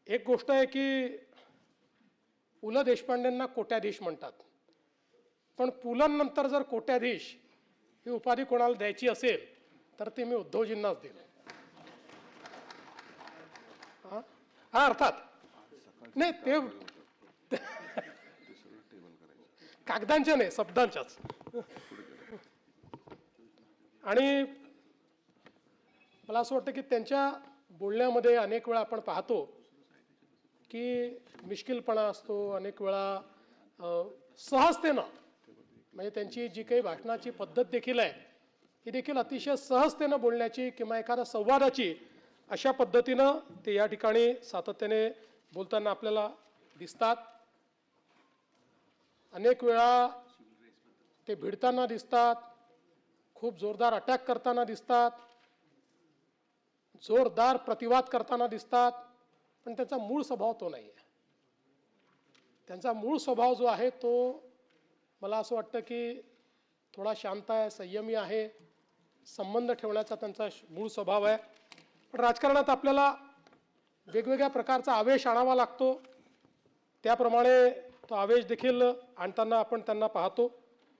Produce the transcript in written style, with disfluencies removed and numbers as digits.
एक गोष्ट आहे की पु ल देशपांडेंना कोट्याधीश म्हणतात, पण पुलंनंतर जर कोट्याधीश ही उपाधी कोणाला द्यायची असेल तर ती मी उद्धवजींनाच देईल. हा अर्थात नाही, ते कागदांच्या नाही, शब्दांच्याच. आणि मला असं वाटतं की त्यांच्या बोलण्यामध्ये अनेक वेळा आपण पाहतो की मिश्किलपणा असतो, अनेक वेळा सहजतेनं, म्हणजे त्यांची जी काही भाषणाची पद्धत देखील आहे ही देखील अतिशय सहजतेनं बोलण्याची किंवा एखाद्या संवादाची अशा पद्धतीनं ते या ठिकाणी सातत्याने बोलताना आपल्याला दिसतात. अनेक वेळा ते भिडताना दिसतात, खूप जोरदार अटॅक करताना दिसतात, जोरदार प्रतिवाद करताना दिसतात, पण त्यांचा मूळ स्वभाव तो नाही आहे. त्यांचा मूळ स्वभाव जो आहे तो मला असं वाटतं की थोडा शांत आहे, संयमी आहे, संबंध ठेवण्याचा त्यांचा मूळ स्वभाव आहे. पण राजकारणात आपल्याला वेगवेगळ्या प्रकारचा आवेश आणावा लागतो, त्याप्रमाणे तो आवेश देखील आणताना आपण त्यांना पाहतो.